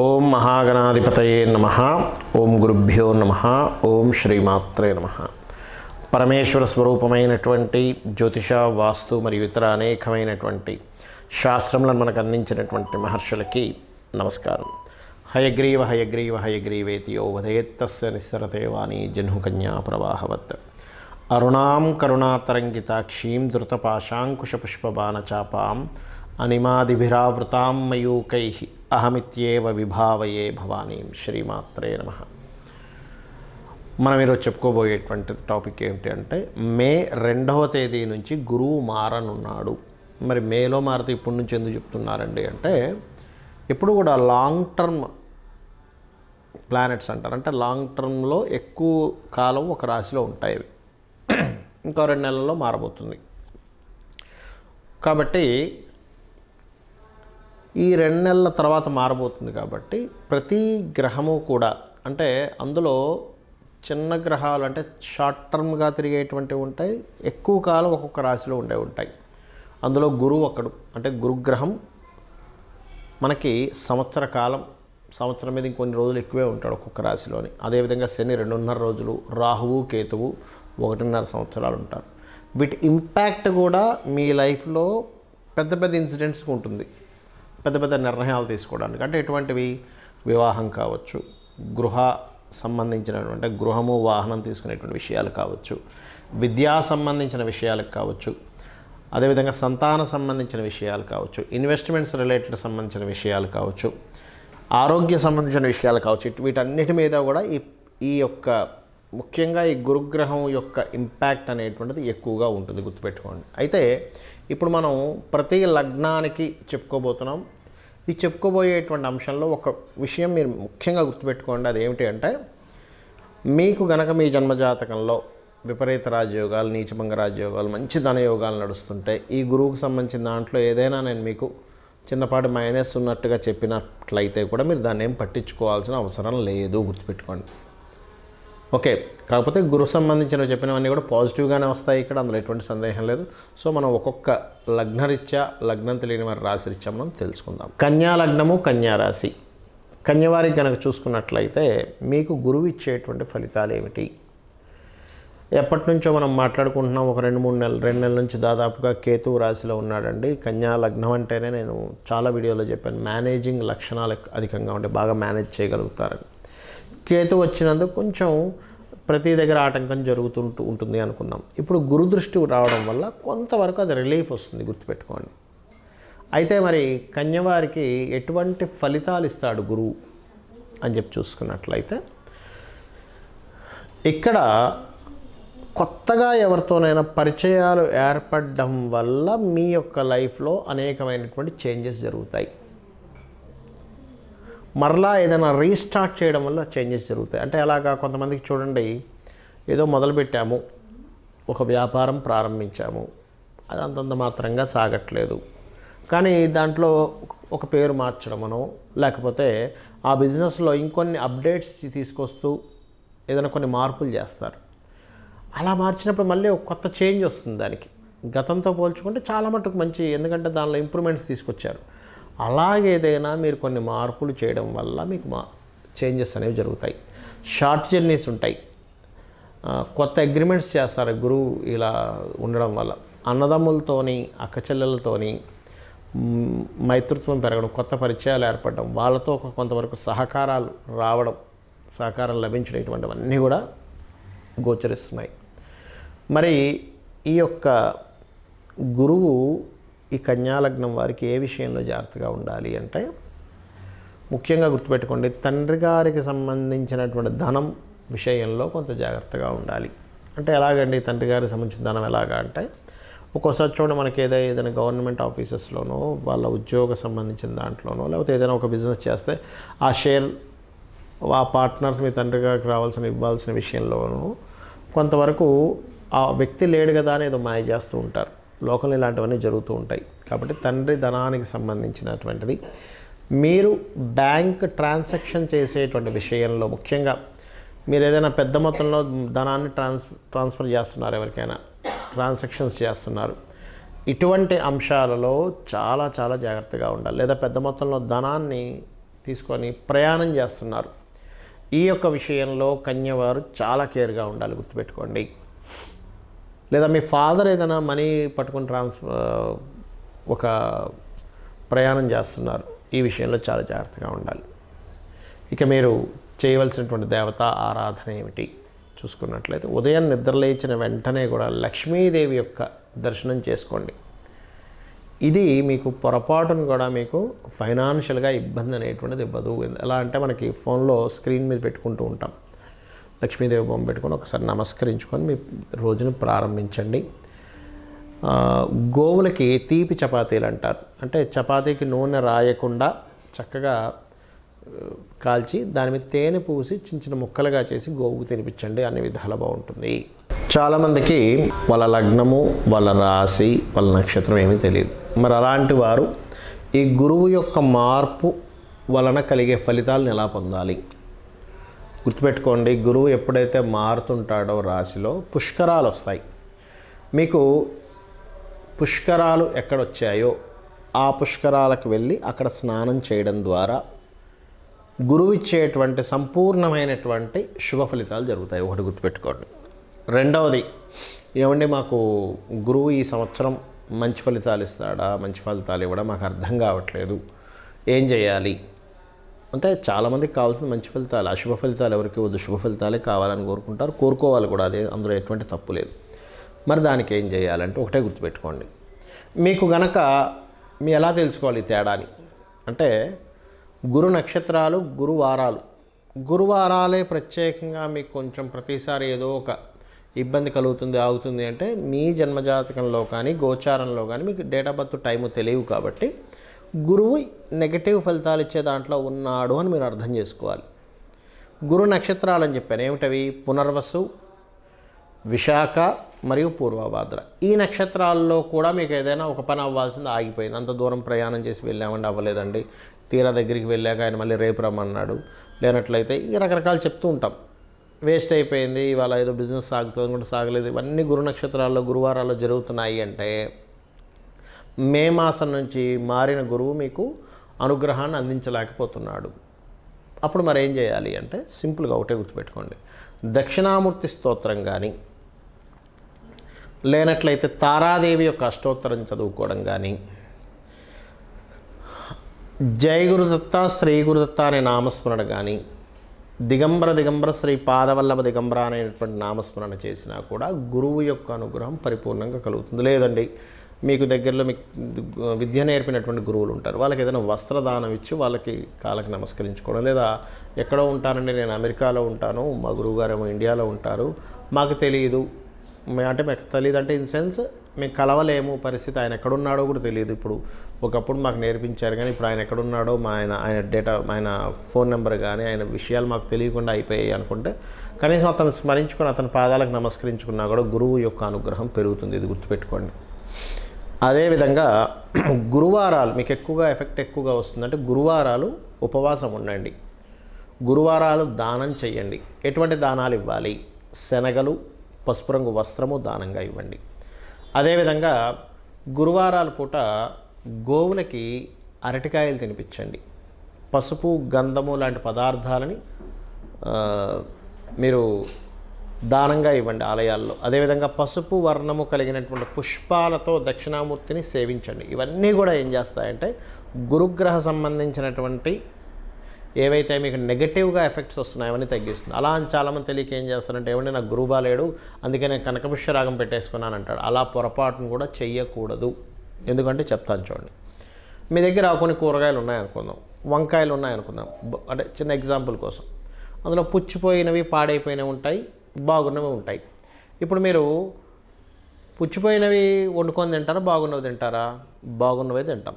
ఓం మహాగణాధిపతయే నమః. ఓం గురుభ్యో నమః. ఓం శ్రీమాత్రే నమః. పరమేశ్వర స్వరూపమైనటువంటి జ్యోతిష, వాస్తు మరియు ఇతర అనేకమైనటువంటి శాస్త్రములను మనకు అందించినటువంటి మహర్షులకి నమస్కారం. హయగ్రీవ హయగ్రీవ హయగ్రీవేతి యో వదేత్తస్య నిస్సరతే వాణి జహ్నుకన్యా ప్రవాహవత్. అరుణాం కరుణాతరంగితాక్షీం ధృతపాశాంకుశపుష్పబాణచాపాం అనిమాదిభిరావృతాం మయూకైః అహమిత్యేవ విభావయే భవానీం. శ్రీమాత్రే నమః. మనం ఈరోజు చెప్పుకోబోయేటువంటి టాపిక్ ఏమిటి అంటే, మే 2వ తేదీ నుంచి గురువు మారనున్నాడు. మరి మేలో మారితే ఇప్పటి నుంచి ఎందుకు చెప్తున్నారండి అంటే, ఇప్పుడు కూడా లాంగ్ టర్మ్ ప్లానెట్స్ అంటారు. అంటే లాంగ్ టర్మ్లో ఎక్కువ కాలం ఒక రాశిలో ఉంటాయి. అవి ఇంకో 2 నెలల్లో మారబోతుంది. కాబట్టి ఈ 2 నెలల తర్వాత మారబోతుంది. కాబట్టి ప్రతి గ్రహము కూడా, అంటే అందులో చిన్న గ్రహాలు అంటే షార్ట్ టర్మ్గా తిరిగేటువంటివి ఉంటాయి, ఎక్కువ కాలం ఒక్కొక్క రాశిలో ఉంటాయి. అందులో గురువు ఒకడు. అంటే గురుగ్రహం మనకి సంవత్సర కాలం, సంవత్సరం మీద ఇంకొన్ని రోజులు ఎక్కువే ఉంటాడు ఒక్కొక్క రాశిలోని. అదేవిధంగా శని 2.5 రోజులు, రాహువు కేతువు 1.5 సంవత్సరాలు ఉంటారు. వీటి ఇంపాక్ట్ కూడా మీ లైఫ్లో పెద్ద పెద్ద ఇన్సిడెంట్స్కి ఉంటుంది, పెద్ద పెద్ద నిర్ణయాలు తీసుకోవడానికి. అంటే ఎటువంటివి? వివాహం కావచ్చు, గృహ సంబంధించినటువంటి గృహము వాహనం తీసుకునేటువంటి విషయాలు కావచ్చు, విద్యా సంబంధించిన విషయాలకు కావచ్చు, అదేవిధంగా సంతాన సంబంధించిన విషయాలు కావచ్చు, ఇన్వెస్ట్మెంట్స్ రిలేటెడ్ సంబంధించిన విషయాలు కావచ్చు, ఆరోగ్య సంబంధించిన విషయాలు కావచ్చు. వీటన్నిటి మీద కూడా ఈ యొక్క ముఖ్యంగా ఈ గురుగ్రహం యొక్క ఇంపాక్ట్ అనేటువంటిది ఎక్కువగా ఉంటుంది, గుర్తుపెట్టుకోండి. అయితే ఇప్పుడు మనం ప్రతి లగ్నానికి చెప్పుకోబోతున్నాం. ఈ చెప్పుకోబోయేటువంటి అంశంలో ఒక విషయం మీరు ముఖ్యంగా గుర్తుపెట్టుకోండి. అదేమిటి అంటే, మీకు గనక మీ జన్మజాతకంలో విపరీత రాజయోగాలు, నీచభంగ రాజయోగాలు, మంచి ధనయోగాలు నడుస్తుంటే, ఈ గురువుకు సంబంధించిన దాంట్లో ఏదైనా నేను మీకు చిన్నపాటి మైనస్ ఉన్నట్టుగా చెప్పినట్లయితే కూడా మీరు దాన్ని ఏం పట్టించుకోవాల్సిన అవసరం లేదు, గుర్తుపెట్టుకోండి. ఓకే. కాకపోతే గురు సంబంధించినవి చెప్పినవన్నీ కూడా పాజిటివ్గానే వస్తాయి ఇక్కడ, అందులో ఎటువంటి సందేహం లేదు. సో మనం ఒక్కొక్క లగ్నరీత్యా, లగ్నం తెలియని వారి రాశి రీత్యా మనం తెలుసుకుందాం. కన్యా లగ్నము, కన్యా రాశి. కన్యవారికి కనుక చూసుకున్నట్లయితే మీకు గురువు ఇచ్చేటువంటి ఫలితాలు ఏమిటి? ఎప్పటి నుంచో మనం మాట్లాడుకుంటున్నాం, ఒక 2 నెలల నుంచి దాదాపుగా కేతువు రాశిలో ఉన్నాడండి. కన్యా లగ్నం అంటేనే నేను చాలా వీడియోలో చెప్పాను, మేనేజింగ్ లక్షణాలు అధికంగా ఉంటే బాగా మేనేజ్ చేయగలుగుతారని. కేతు వచ్చినందుకు కొంచెం ప్రతి దగ్గర ఆటంకం జరుగుతుంటూ ఉంటుంది అనుకున్నాం. ఇప్పుడు గురు దృష్టి రావడం వల్ల కొంతవరకు అది రిలీఫ్ వస్తుంది, గుర్తుపెట్టుకోండి. అయితే మరి కన్యవారికి ఎటువంటి ఫలితాలు ఇస్తాడు గురువు అని చెప్పి చూసుకున్నట్లయితే, ఇక్కడ కొత్తగా ఎవరితోనైనా పరిచయాలు ఏర్పడడం వల్ల మీ యొక్క లైఫ్లో అనేకమైనటువంటి చేంజెస్ జరుగుతాయి. మరలా ఏదైనా రీస్టార్ట్ చేయడం వల్ల చేంజెస్ జరుగుతాయి. అంటే అలాగా కొంతమందికి చూడండి, ఏదో మొదలుపెట్టాము, ఒక వ్యాపారం ప్రారంభించాము, అది అంతంత మాత్రంగా సాగట్లేదు, కానీ దాంట్లో ఒక పేరు మార్చడమనో, లేకపోతే ఆ బిజినెస్లో ఇంకొన్ని అప్డేట్స్ తీసుకొస్తూ ఏదైనా కొన్ని మార్పులు చేస్తారు. అలా మార్చినప్పుడు మళ్ళీ ఒక కొత్త చేంజ్ వస్తుంది దానికి. గతంతో పోల్చుకుంటే చాలా మటుకు మంచి, ఎందుకంటే దానిలో ఇంప్రూవ్మెంట్స్ తీసుకొచ్చారు. అలాగేదైనా మీరు కొన్ని మార్పులు చేయడం వల్ల మీకు చేంజెస్ అనేవి జరుగుతాయి. షార్ట్ జర్నీస్ ఉంటాయి, కొత్త అగ్రిమెంట్స్ చేస్తారు గురువు ఇలా ఉండడం వల్ల. అన్నదమ్ములతోని, అక్కచెల్లెలతోని మైత్రుత్వం పెరగడం, కొత్త పరిచయాలు ఏర్పడడం, వాళ్ళతో కొంతవరకు సహకారాలు రావడం, సహకారం లభించడం, ఇటువంటివన్నీ కూడా గోచరిస్తున్నాయి. మరి ఈ యొక్క గురువు ఈ కన్యాలగ్నం వారికి ఏ విషయంలో జాగ్రత్తగా ఉండాలి అంటే, ముఖ్యంగా గుర్తుపెట్టుకోండి, తండ్రి గారికి సంబంధించినటువంటి ధనం విషయంలో కొంత జాగ్రత్తగా ఉండాలి. అంటే ఎలాగండి తండ్రి గారికి సంబంధించిన ధనం ఎలాగా అంటే, ఒక్కోసారి చూడండి మనకి ఏదైనా గవర్నమెంట్ ఆఫీసెస్లోనో, వాళ్ళ ఉద్యోగ సంబంధించిన దాంట్లోనో, లేకపోతే ఏదైనా ఒక బిజినెస్ చేస్తే ఆ షేర్, ఆ పార్ట్నర్స్ మీ తండ్రి గారికి ఇవ్వాల్సిన విషయంలోనూ కొంతవరకు ఆ వ్యక్తి లేడు కదా అని ఏదో మాయ చేస్తూ ఉంటారు. లోకంలో ఇలాంటివన్నీ జరుగుతూ ఉంటాయి. కాబట్టి తండ్రి ధనానికి సంబంధించినటువంటిది మీరు బ్యాంక్ ట్రాన్సాక్షన్ చేసేటువంటి విషయంలో, ముఖ్యంగా మీరు ఏదైనా పెద్ద మొత్తంలో ధనాన్ని ట్రాన్స్ఫర్ చేస్తున్నారు, ఎవరికైనా ట్రాన్సాక్షన్స్ చేస్తున్నారు, ఇటువంటి అంశాలలో చాలా చాలా జాగ్రత్తగా ఉండాలి. లేదా పెద్ద మొత్తంలో ధనాన్ని తీసుకొని ప్రయాణం చేస్తున్నారు. ఈ యొక్క విషయంలో కన్యవారు చాలా కేర్గా ఉండాలి, గుర్తుపెట్టుకోండి. లేదా మీ ఫాదర్ ఏదైనా మనీ పట్టుకొని ఒక ప్రయాణం చేస్తున్నారు, ఈ విషయంలో చాలా జాగ్రత్తగా ఉండాలి. ఇక మీరు చేయవలసినటువంటి దేవతా ఆరాధన ఏమిటి చూసుకున్నట్లయితే, ఉదయం నిద్రలేచిన వెంటనే కూడా లక్ష్మీదేవి యొక్క దర్శనం చేసుకోండి. ఇది మీకు పొరపాటును కూడా మీకు ఫైనాన్షియల్గా ఇబ్బంది అనేటువంటిది ఇవ్వదు. ఎలా అంటే మనకి ఫోన్లో స్క్రీన్ మీద పెట్టుకుంటూ ఉంటాం, లక్ష్మీదేవి బొమ్మ పెట్టుకొని ఒకసారి నమస్కరించుకొని మీ రోజును ప్రారంభించండి. గోవులకి తీపి చపాతీలు అంటారు. అంటే చపాతీకి నూనె రాయకుండా చక్కగా కాల్చి దాని మీద తేనె పూసి చిన్న చిన్న ముక్కలుగా చేసి గోవుకు తినిపించండి, అన్ని విధాలు బాగుంటుంది. చాలామందికి వాళ్ళ లగ్నము, వాళ్ళ రాశి, వాళ్ళ నక్షత్రం ఏమీ తెలియదు. మరి అలాంటి వారు ఈ గురువు యొక్క మార్పు వలన కలిగే ఫలితాలను ఎలా పొందాలి? గుర్తుపెట్టుకోండి, గురువు ఎప్పుడైతే మారుతుంటాడో రాశిలో పుష్కరాలు వస్తాయి. మీకు పుష్కరాలు ఎక్కడొచ్చాయో ఆ పుష్కరాలకు వెళ్ళి అక్కడ స్నానం చేయడం ద్వారా గురువు ఇచ్చేటువంటి సంపూర్ణమైనటువంటి శుభ ఫలితాలు జరుగుతాయి. ఒకటి గుర్తుపెట్టుకోండి. రెండవది, ఏమండి మాకు గురువు ఈ సంవత్సరం మంచి ఫలితాలు ఇస్తాడా, మంచి ఫలితాలు ఇవ్వడా మాకు అర్థం కావట్లేదు, ఏం చేయాలి అంటే, చాలామందికి కావాల్సిన మంచి ఫలితాలు, అశుభ ఫలితాలు ఎవరికి వద్దు, శుభ ఫలితాలే కావాలని కోరుకుంటారు, కోరుకోవాలి కూడా, అదే అందులో ఎటువంటి తప్పు లేదు. మరి దానికి ఏం చేయాలంటే ఒకటే గుర్తుపెట్టుకోండి. మీకు గనక మీ ఎలా తెలుసుకోవాలి ఈ తేడాని అంటే, గురు నక్షత్రాలు, గురువారాలే ప్రత్యేకంగా మీకు కొంచెం ప్రతిసారి ఏదో ఒక ఇబ్బంది కలుగుతుంది, ఆగుతుంది అంటే మీ జన్మజాతకంలో కానీ గోచారంలో కానీ మీకు డేట్ ఆఫ్ బర్త్ టైము తెలియవు. కాబట్టి గురువు నెగటివ్ ఫలితాలు ఇచ్చే దాంట్లో ఉన్నాడు అని మీరు అర్థం చేసుకోవాలి. గురు నక్షత్రాలు అని చెప్పాను, ఏమిటవి? పునర్వసు, విశాఖ మరియు పూర్వభాద్ర. ఈ నక్షత్రాల్లో కూడా మీకు ఏదైనా ఒక పని అవ్వాల్సింది ఆగిపోయింది. అంత దూరం ప్రయాణం చేసి వెళ్ళామండి, అవ్వలేదండి, తీరా దగ్గరికి వెళ్ళాక ఆయన మళ్ళీ రేపు రమ్మన్నాడు, లేనట్లయితే ఈ రకరకాలు చెప్తూ ఉంటాం, వేస్ట్ అయిపోయింది, ఇవాళ ఏదో బిజినెస్ సాగుతుంది కూడా సాగలేదు. ఇవన్నీ గురు నక్షత్రాల్లో గురువారాల్లో జరుగుతున్నాయి అంటే మే మాసం నుంచి మారిన గురువు మీకు అనుగ్రహాన్ని అందించలేకపోతున్నాడు. అప్పుడు మరి ఏం చేయాలి అంటే, సింపుల్గా ఒకటే గుర్తుపెట్టుకోండి, దక్షిణామూర్తి స్తోత్రం కానీ లేనట్లయితే తారాదేవి యొక్క అష్టోత్తరం చదువుకోవడం కానీ, జయ గురుదత్త, శ్రీ గురుదత్త అనే నామస్మరణ కానీ, దిగంబర శ్రీ పాదవల్లభ దిగంబర అనేటువంటి నామస్మరణ చేసినా కూడా గురువు యొక్క అనుగ్రహం పరిపూర్ణంగా కలుగుతుంది. లేదండి మీకు దగ్గరలో మీకు విద్య నేర్పినటువంటి గురువులు ఉంటారు, వాళ్ళకి ఏదైనా వస్త్రదానం ఇచ్చి వాళ్ళకి కాళ్ళకి నమస్కరించుకోవడం, లేదా ఎక్కడో ఉంటానండి, నేను అమెరికాలో ఉంటాను, మా గురువుగారేమో ఇండియాలో ఉంటారు, మాకు తెలియదు అంటే, మాకు తెలియదు అంటే ఇన్ సెన్స్ మేము కలవలేము, పరిస్థితి, ఆయన ఎక్కడున్నాడో కూడా తెలియదు. ఇప్పుడు ఒకప్పుడు మాకు నేర్పించారు కానీ ఇప్పుడు ఆయన ఎక్కడున్నాడో ఆయన డేటా, ఆయన ఫోన్ నెంబర్ కానీ ఆయన విషయాలు మాకు తెలియకుండా అయిపోయాయి అనుకుంటే, కనీసం అతను స్మరించుకొని అతని పాదాలకు నమస్కరించుకున్నా కూడా గురువు యొక్క అనుగ్రహం పెరుగుతుంది. ఇది గుర్తుపెట్టుకోండి. అదేవిధంగా గురువారాలు మీకు ఎఫెక్ట్ ఎక్కువగా వస్తుందంటే, గురువారాలు ఉపవాసం ఉండండి, గురువారాలు దానం చెయ్యండి. ఎటువంటి దానాలు ఇవ్వాలి? శనగలు, పసుపు రంగు వస్త్రము దానంగా ఇవ్వండి. అదేవిధంగా గురువారాల పూట గోవులకి అరటికాయలు తినిపించండి. పసుపు, గంధము లాంటి పదార్థాలని మీరు దానంగా ఇవ్వండి ఆలయాల్లో. అదేవిధంగా పసుపు వర్ణము కలిగినటువంటి పుష్పాలతో దక్షిణామూర్తిని సేవించండి. ఇవన్నీ కూడా ఏం చేస్తాయంటే, గురుగ్రహ సంబంధించినటువంటి ఏవైతే మీకు నెగటివ్గా ఎఫెక్ట్స్ వస్తున్నాయో అవన్నీ తగ్గిస్తుంది. అలా అని చాలామంది తెలియక ఏం చేస్తారంటే, ఏమంటే నాకు గురువు బాలేడు అందుకే నేను కనకపుష్య రాగం పెట్టేసుకున్నాను అంటాడు. అలా పొరపాటును కూడా చెయ్యకూడదు. ఎందుకంటే చెప్తాను చూడండి. మీ దగ్గర కొన్ని కూరగాయలు ఉన్నాయనుకుందాం, వంకాయలు ఉన్నాయనుకుందాం, అంటే చిన్న ఎగ్జాంపుల్ కోసం. అందులో పుచ్చిపోయినవి, పాడైపోయినవి ఉంటాయి, బాగున్నవి ఉంటాయి. ఇప్పుడు మీరు పుచ్చిపోయినవి వండుకొని తింటారా, బాగున్నవి తింటారా? బాగున్నవే తింటాం.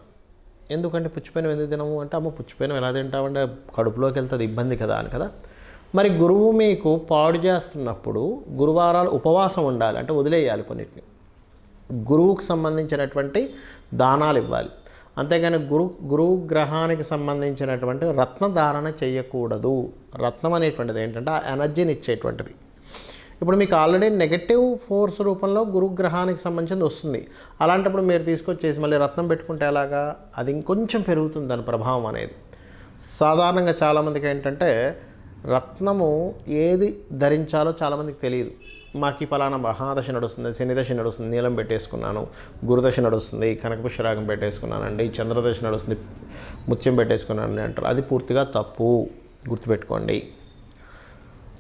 ఎందుకంటే పుచ్చిపోయినవి ఎందుకు తినము అంటే, అమ్మ పుచ్చిపోయినవి ఎలా తింటామంటే కడుపులోకి వెళ్తుంది, ఇబ్బంది కదా అని కదా. మరి గురువు మీకు పాడు చేస్తున్నప్పుడు గురువారాలు ఉపవాసం ఉండాలి, అంటే వదిలేయాలి కొన్నిటిని. గురువుకు సంబంధించినటువంటి దానాలు ఇవ్వాలి. అంతేగాని గురువు గ్రహానికి సంబంధించినటువంటి రత్నధారణ చేయకూడదు. రత్నం అనేటువంటిది ఏంటంటే ఆ ఎనర్జీని ఇచ్చేటువంటిది. ఇప్పుడు మీకు ఆల్రెడీ నెగటివ్ ఫోర్స్ రూపంలో గురుగ్రహానికి సంబంధించింది వస్తుంది. అలాంటప్పుడు మీరు తీసుకొచ్చేసి మళ్ళీ రత్నం పెట్టుకుంటే ఎలాగా? అది ఇంకొంచెం పెరుగుతుంది దాని ప్రభావం అనేది. సాధారణంగా చాలామందికి ఏంటంటే రత్నము ఏది ధరించాలో చాలామందికి తెలియదు. మాకు ఈ ఫలానా మహాదశ నడుస్తుంది, శనిదశ నడుస్తుంది, నీలం పెట్టేసుకున్నాను, గురుదశ నడుస్తుంది, కనకపుష్యరాగం పెట్టేసుకున్నానండి, చంద్రదశ నడుస్తుంది, ముత్యం పెట్టేసుకున్నానండి అంటారు. అది పూర్తిగా తప్పు, గుర్తుపెట్టుకోండి.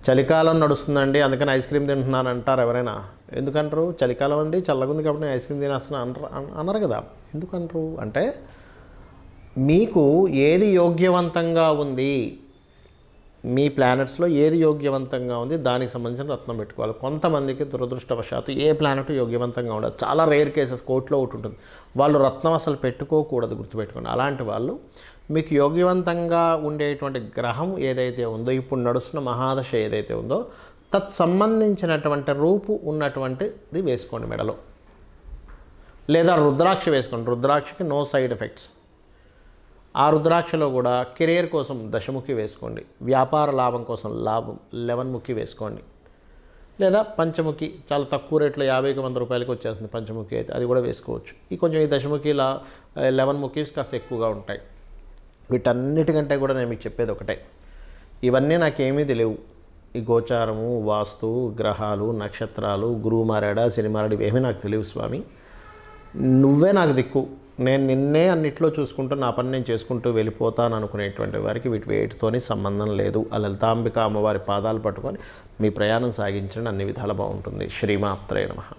చలికాలం నడుస్తుందండి అందుకని ఐస్ క్రీమ్ తింటున్నాను అంటారు ఎవరైనా. ఎందుకంటారు? చలికాలం అండి చల్లగుంది కాబట్టి ఐస్ క్రీమ్ తినేస్తున్నాను అన్నారు కదా. ఎందుకంటారు అంటే మీకు ఏది యోగ్యవంతంగా ఉంది, మీ ప్లానెట్స్లో ఏది యోగ్యవంతంగా ఉంది దానికి సంబంధించిన రత్నం పెట్టుకోవాలి. కొంతమందికి దురదృష్టవశాత్తు ఏ ప్లానెట్ యోగ్యవంతంగా ఉండదు. చాలా రేర్ కేసెస్, కోర్టులో ఒకటి ఉంటుంది, వాళ్ళు రత్నం అసలు పెట్టుకోకూడదు, గుర్తుపెట్టుకోండి. అలాంటి వాళ్ళు మీకు యోగ్యవంతంగా ఉండేటువంటి గ్రహం ఏదైతే ఉందో, ఇప్పుడు నడుస్తున్న మహాదశ ఏదైతే ఉందో తత్సంబంధించినటువంటి రూపు ఉన్నటువంటిది వేసుకోండి మెడలో. లేదా రుద్రాక్ష వేసుకోండి. రుద్రాక్షకి నో సైడ్ ఎఫెక్ట్స్. ఆ రుద్రాక్షలో కూడా కెరీర్ కోసం దశముఖి వేసుకోండి, వ్యాపార లాభం కోసం 11 ముఖి వేసుకోండి. లేదా పంచముఖి చాలా తక్కువ రేట్లో 50-100 రూపాయలకి వచ్చేస్తుంది పంచముఖి అయితే, అది కూడా వేసుకోవచ్చు. కొంచెం ఈ దశముఖి 11 ముఖీస్ కాస్త ఎక్కువగా ఉంటాయి. వీటన్నిటికంటే కూడా నేను మీకు చెప్పేది ఒకటే, ఇవన్నీ నాకేమీ తెలియవు. ఈ గోచారము, వాస్తు, గ్రహాలు, నక్షత్రాలు, గురువు మారాడా శని మారాడు ఇవేమీ నాకు తెలియవు స్వామి, నువ్వే నాకు దిక్కు, నేను నిన్నే అన్నిట్లో చూసుకుంటూ నా పని నేను చేసుకుంటూ వెళ్ళిపోతాను అనుకునేటువంటి వారికి వీటితోని సంబంధం లేదు. ఆ లలితాంబిక అమ్మవారి పాదాలు పట్టుకొని మీ ప్రయాణం సాగించండి, అన్ని విధాలు బాగుంటుంది. శ్రీమాత్రే నమః.